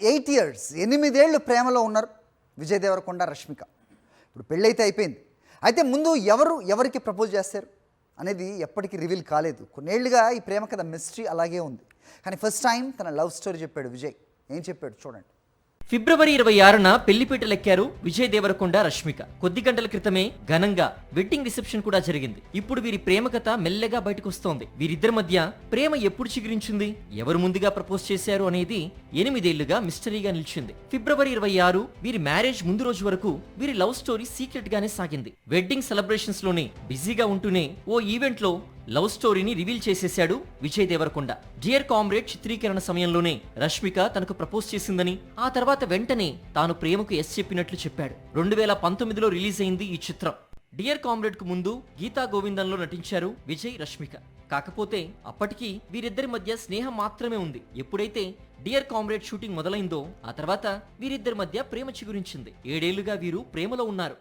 8 years 8 ఏళ్ళు ప్రేమలో ఉన్నారు విజయ్ దేవరకొండ రష్మిక. ఇప్పుడు పెళ్ళైతే అయిపోయింది. అయితే ముందు ఎవరికి ప్రపోజ్ చేస్తారు అనేది ఎప్పటికీ రివీల్ కాలేదు. కొన్నేళ్లుగా ఈ ప్రేమ కథ మిస్టరీ అలాగే ఉంది. కానీ ఫస్ట్ టైం తన లవ్ స్టోరీ చెప్పాడు విజయ్. ఏం చెప్పాడు చూడండి. ఫిబ్రవరి 26న పెళ్లిపీటలెక్కారు విజయ్ దేవరకొండ రష్మిక. కొద్ది గంటల క్రితమే ఘనంగా వెడ్డింగ్ రిసెప్షన్ కూడా జరిగింది. ఇప్పుడు వీరి ప్రేమ కథ మెల్లగా బయటకు వస్తోంది. వీరిద్దరి మధ్య ప్రేమ ఎప్పుడు చిగురించింది, ఎవరు ముందుగా ప్రపోజ్ చేశారు అనేది 8 ఏళ్లుగా మిస్టరీగా నిలిచింది. ఫిబ్రవరి 26 వీరి మ్యారేజ్ ముందు రోజు వరకు వీరి లవ్ స్టోరీ సీక్రెట్ గానే సాగింది. వెడ్డింగ్ సెలబ్రేషన్స్ లోనే బిజీగా ఉంటూనే ఓ ఈవెంట్ లో లవ్ స్టోరీని రివీల్ చేసేశాడు విజయ్ దేవరకొండ. డియర్ కామ్రేడ్ చిత్రీకరణ సమయంలోనే రష్మిక తనకు ప్రపోజ్ చేసిందని, ఆ తర్వాత వెంటనే తాను ప్రేమకు ఎస్ చెప్పినట్లు చెప్పాడు. 2019లో రిలీజ్ అయింది ఈ చిత్రం. డియర్ కామ్రేడ్ కు ముందు గీతా గోవిందంలో నటించారు విజయ్ రష్మిక. కాకపోతే అప్పటికి వీరిద్దరి మధ్య స్నేహం మాత్రమే ఉంది. ఎప్పుడైతే డియర్ కామ్రేడ్ షూటింగ్ మొదలైందో ఆ తర్వాత వీరిద్దరి మధ్య ప్రేమ చిగురించింది. 7 ఏళ్లుగా వీరు ప్రేమలో ఉన్నారు.